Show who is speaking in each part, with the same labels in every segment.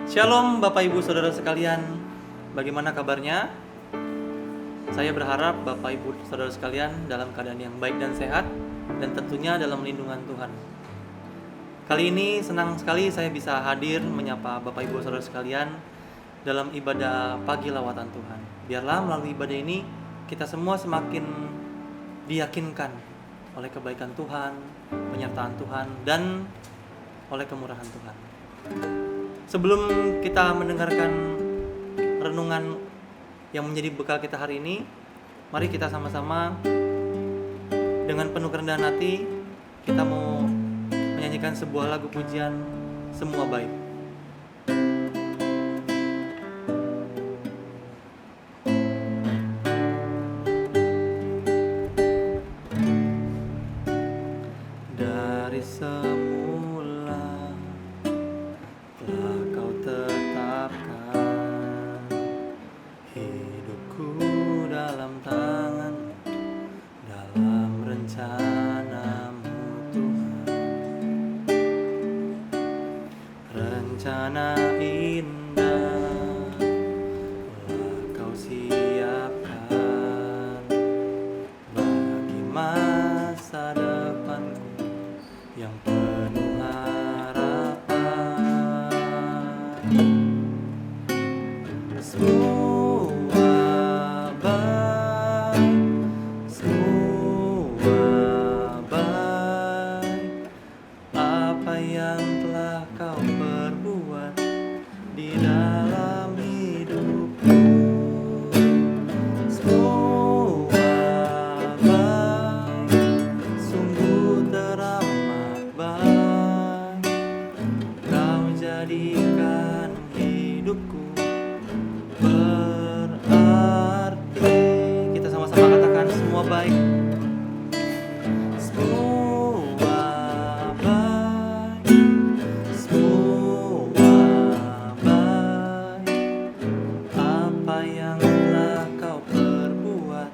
Speaker 1: Shalom Bapak Ibu Saudara sekalian, bagaimana kabarnya? Saya berharap Bapak Ibu Saudara sekalian dalam keadaan yang baik dan sehat, dan tentunya dalam lindungan Tuhan. Kali ini senang sekali saya bisa hadir menyapa Bapak Ibu Saudara sekalian dalam ibadah pagi lawatan Tuhan. Biarlah melalui ibadah ini kita semua semakin diyakinkan oleh kebaikan Tuhan, penyertaan Tuhan, dan oleh kemurahan Tuhan. Sebelum kita mendengarkan renungan yang menjadi bekal kita hari ini, mari kita sama-sama dengan penuh kerendahan hati kita mau menyanyikan sebuah lagu pujian Semua Baik. Dari semula telah Kau tetapkan hidupku dalam tangan, dalam rencana-Mu Tuhan. Rencana indah telah Kau siapkan bagi masa depanku yang penuh harapan. Semua baik, semua baik, apa yang telah Kau perbuat di dalam hidupku. Semua baik, sungguh teramat baik, Kau jadikan hidupku berarti. Kita sama-sama katakan semua baik. Semua baik, semua baik, apa yang telah Kau perbuat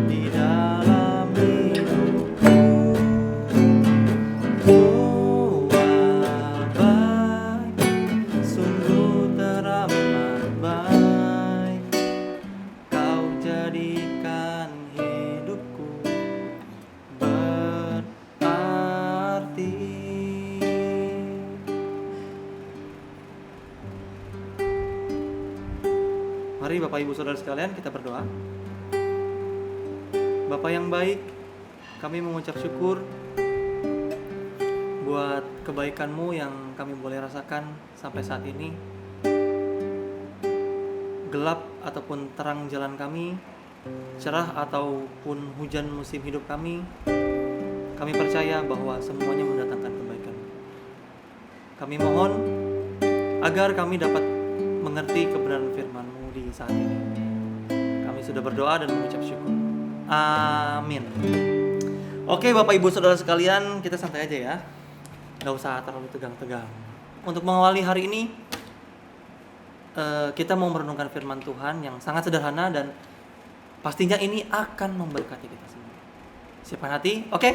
Speaker 1: di dalam hidupku. Semua baik, sungguh teramat baik, Kau jadikan hidupku berarti. Mari Bapak Ibu Saudara sekalian kita berdoa. Bapa yang baik, kami mengucap syukur buat kebaikan-Mu yang kami boleh rasakan sampai saat ini. Gelap ataupun terang jalan kami, cerah ataupun hujan musim hidup kami percaya bahwa semuanya mendatangkan kebaikan. Kami mohon agar kami dapat mengerti kebenaran firman-Mu di saat ini. Kami sudah berdoa dan mengucap syukur. Amin. Oke Bapak Ibu Saudara sekalian, kita santai aja ya, gak usah terlalu tegang-tegang. Untuk mengawali hari ini, kita mau merenungkan firman Tuhan yang sangat sederhana dan pastinya ini akan memberkati kita semua. Siapkan hati, oke?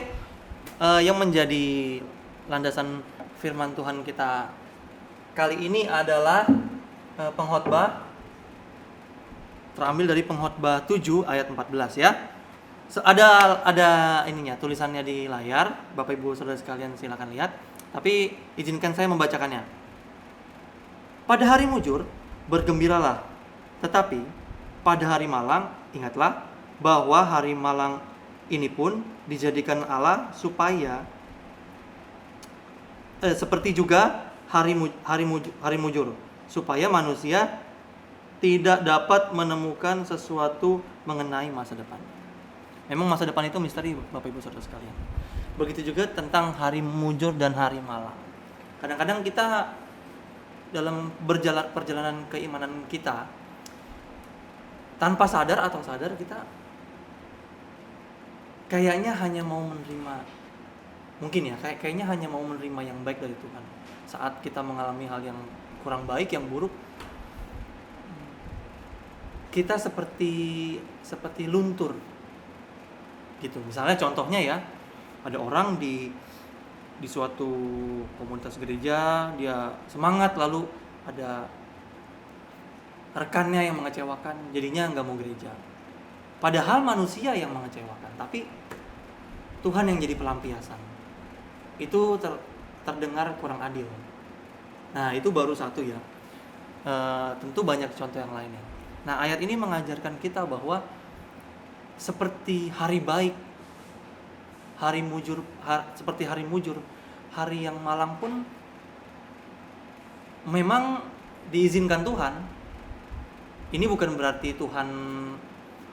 Speaker 1: Yang menjadi landasan firman Tuhan kita kali ini adalah pengkhotbah, terambil dari pengkhotbah 7 ayat 14 ya. Ada ininya, tulisannya di layar, Bapak Ibu Saudara sekalian silakan lihat. Tapi izinkan saya membacakannya. Pada hari mujur bergembiralah, tetapi pada hari malang ingatlah bahwa hari malang ini pun dijadikan Allah supaya seperti juga hari mujur, supaya manusia tidak dapat menemukan sesuatu mengenai masa depan. Memang masa depan itu misteri Bapak Ibu Saudara sekalian. Begitu juga tentang hari mujur dan hari malang. Kadang-kadang kita dalam perjalanan keimanan kita, tanpa sadar atau sadar kita kayaknya hanya mau menerima, mungkin ya, kayaknya hanya mau menerima yang baik dari Tuhan. Saat kita mengalami hal yang kurang baik, yang buruk, kita seperti luntur gitu. Misalnya contohnya ya, ada orang di suatu komunitas gereja, dia semangat lalu ada rekannya yang mengecewakan, jadinya nggak mau gereja. Padahal manusia yang mengecewakan, tapi Tuhan yang jadi pelampiasan. Itu terdengar kurang adil. Nah, itu baru satu ya. Tentu banyak contoh yang lainnya. Nah, ayat ini mengajarkan kita bahwa seperti hari baik, seperti hari mujur, hari yang malang pun memang diizinkan Tuhan. Ini bukan berarti Tuhan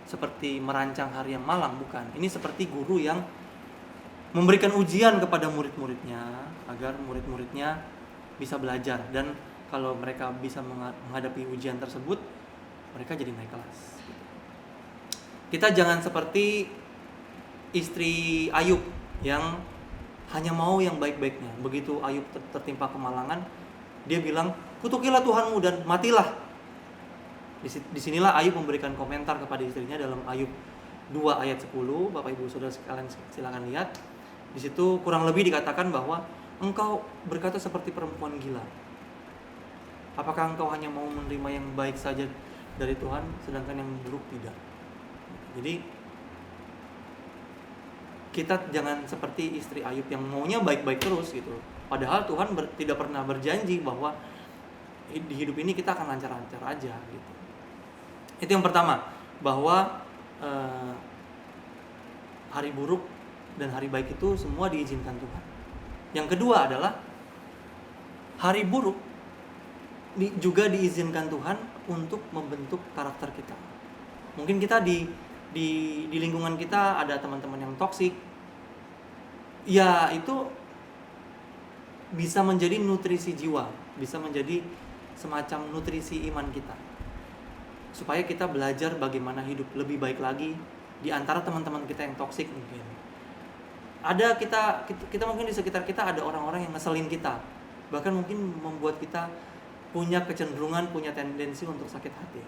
Speaker 1: seperti merancang hari yang malang, bukan. Ini seperti guru yang memberikan ujian kepada murid-muridnya agar murid-muridnya bisa belajar, dan kalau mereka bisa menghadapi ujian tersebut, mereka jadi naik kelas. Kita jangan seperti istri Ayub yang hanya mau yang baik-baiknya. Begitu Ayub tertimpa kemalangan, dia bilang, "Kutukilah Tuhanmu dan matilah." Disinilah Ayub memberikan komentar kepada istrinya dalam Ayub 2 ayat 10. Bapak Ibu Saudara sekalian silakan lihat. Di situ kurang lebih dikatakan bahwa engkau berkata seperti perempuan gila. Apakah engkau hanya mau menerima yang baik saja dari Tuhan, sedangkan yang buruk tidak? Jadi kita jangan seperti istri Ayub yang maunya baik-baik terus gitu. Padahal Tuhan tidak pernah berjanji bahwa di hidup ini kita akan lancar-lancar aja gitu. Itu yang pertama, bahwa hari buruk dan hari baik itu semua diizinkan Tuhan. Yang kedua adalah hari buruk juga diizinkan Tuhan untuk membentuk karakter kita. Mungkin kita di lingkungan kita ada teman-teman yang toksik. Ya, itu bisa menjadi nutrisi jiwa, bisa menjadi semacam nutrisi iman kita. Supaya kita belajar bagaimana hidup lebih baik lagi di antara teman-teman kita yang toksik mungkin. Ada kita mungkin di sekitar kita ada orang-orang yang ngeselin kita. Bahkan mungkin membuat kita punya kecenderungan, punya tendensi untuk sakit hati.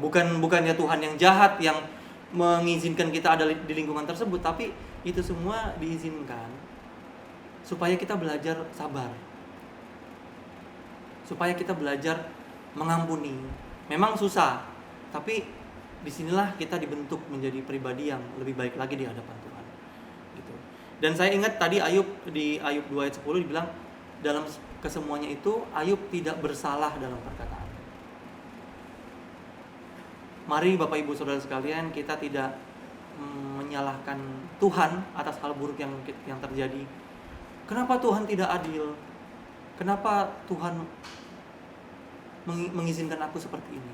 Speaker 1: Bukannya Tuhan yang jahat yang mengizinkan kita ada di lingkungan tersebut, tapi itu semua diizinkan supaya kita belajar sabar. Supaya kita belajar mengampuni. Memang susah, tapi disinilah kita dibentuk menjadi pribadi yang lebih baik lagi di hadapan Tuhan. Gitu. Dan saya ingat tadi di Ayub 2 ayat 10 dibilang dalam kesemuanya itu Ayub tidak bersalah dalam perkataan. Mari Bapak Ibu Saudara sekalian, kita tidak menyalahkan Tuhan atas hal buruk yang terjadi. Kenapa Tuhan tidak adil? Kenapa Tuhan mengizinkan aku seperti ini?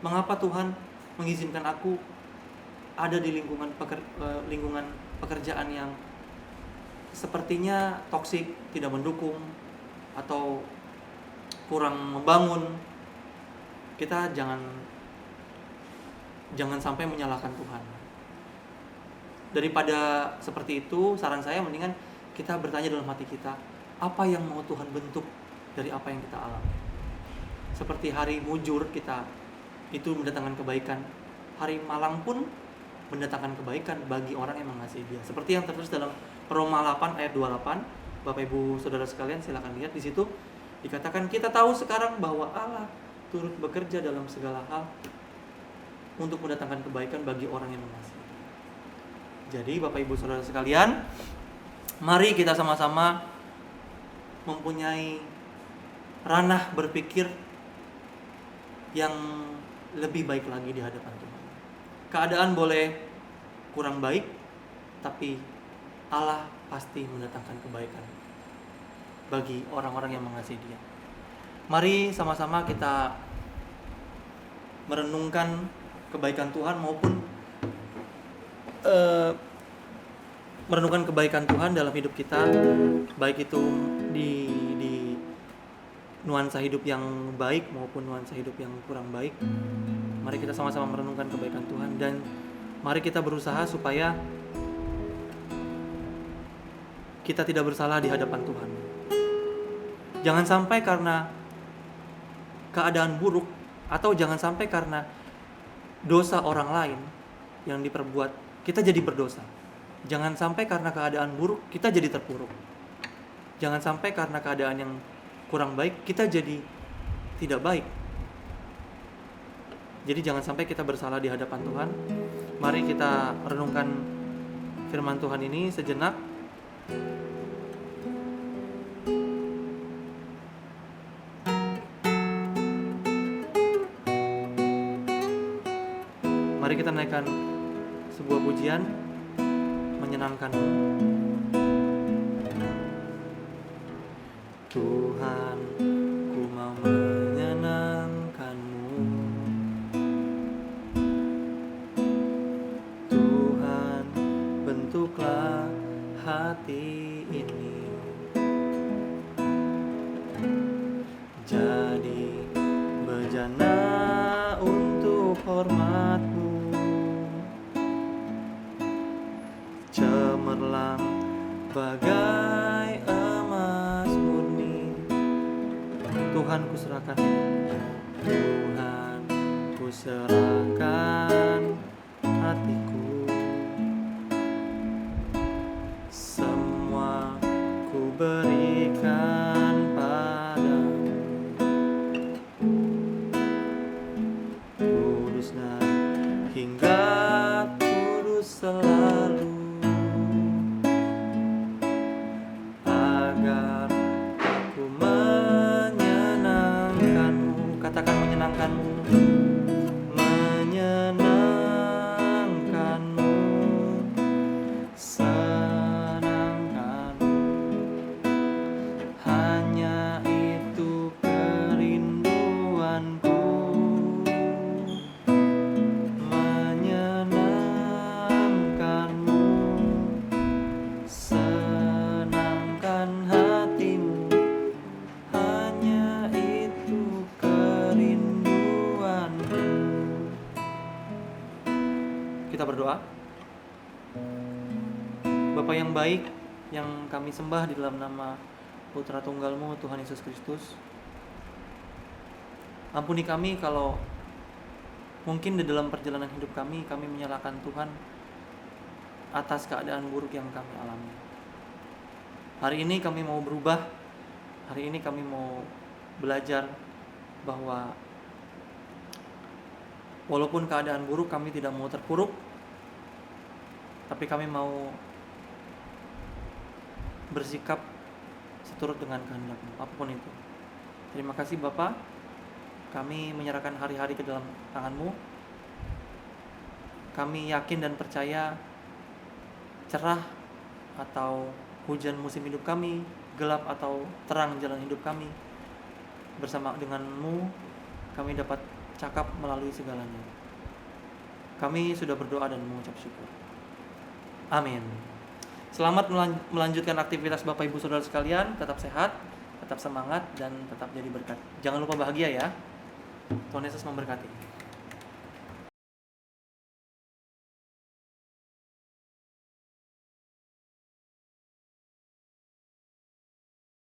Speaker 1: Mengapa Tuhan mengizinkan aku ada di lingkungan pekerjaan yang sepertinya toksik, tidak mendukung, atau kurang membangun? Kita jangan sampai menyalahkan Tuhan. Daripada seperti itu, saran saya mendingan kita bertanya dalam hati kita, apa yang mau Tuhan bentuk dari apa yang kita alami? Seperti hari mujur kita itu mendatangkan kebaikan, hari malang pun mendatangkan kebaikan bagi orang yang mengasihi Dia. Seperti yang tertulis dalam Roma 8 ayat 28. Bapak Ibu Saudara sekalian silakan lihat, di situ dikatakan kita tahu sekarang bahwa Allah turut bekerja dalam segala hal untuk mendatangkan kebaikan bagi orang yang mengasihi Dia. Jadi Bapak Ibu Saudara sekalian, mari kita sama-sama mempunyai ranah berpikir yang lebih baik lagi di hadapan Tuhan. Keadaan boleh kurang baik, tapi Allah pasti mendatangkan kebaikan bagi orang-orang yang mengasihi Dia. Mari sama-sama kita merenungkan kebaikan Tuhan maupun merenungkan kebaikan Tuhan dalam hidup kita, baik itu di nuansa hidup yang baik maupun nuansa hidup yang kurang baik. Mari kita sama-sama merenungkan kebaikan Tuhan, dan mari kita berusaha supaya kita tidak bersalah di hadapan Tuhan. Jangan sampai karena keadaan buruk, atau jangan sampai karena dosa orang lain yang diperbuat kita jadi berdosa. Jangan sampai karena keadaan buruk kita jadi terpuruk. Jangan sampai karena keadaan yang kurang baik, kita jadi tidak baik. Jadi jangan sampai kita bersalah di hadapan Tuhan. Mari kita renungkan firman Tuhan ini sejenak. Mari kita naikkan sebuah pujian menyenangkanmu. Tuhan, ku mau menyenangkanmu. Tuhan, bentuklah hati ini jadi bejana untuk hormat-Mu. Cemerlang bagai emas murni. Tuhan, ku serahkan hidup. Tuhan, ku serahkan hatiku. Semua ku berikan padamu. Kudus dan hingga kudus selalu, agar aku menyenangkanmu. Katakan menyenangkanmu. Menyenangkanmu, senangkanmu. Hanya itu kerinduanku. Menyenangkanmu, senangkan hatimu. Hanya itu kerinduanku. Kita berdoa. Bapa yang baik, yang kami sembah di dalam nama Putra Tunggal-Mu, Tuhan Yesus Kristus, ampuni kami kalau mungkin di dalam perjalanan hidup kami menyalahkan Tuhan atas keadaan buruk yang kami alami. Hari ini kami mau berubah. Hari ini kami mau belajar bahwa walaupun keadaan buruk, kami tidak mau terpuruk, tapi kami mau bersikap seturut dengan kehendak-Mu, apapun itu. Terima kasih Bapa. Kami menyerahkan hari-hari ke dalam tangan-Mu. Kami yakin dan percaya cerah atau hujan musim hidup kami, gelap atau terang jalan hidup kami, bersama dengan-Mu kami dapat cakap melalui segalanya. Kami sudah berdoa dan mengucap syukur. Amin. Selamat melanjutkan aktivitas Bapak Ibu Saudara sekalian. Tetap sehat, tetap semangat, dan tetap jadi berkat. Jangan lupa bahagia ya. Tuhan Yesus memberkati.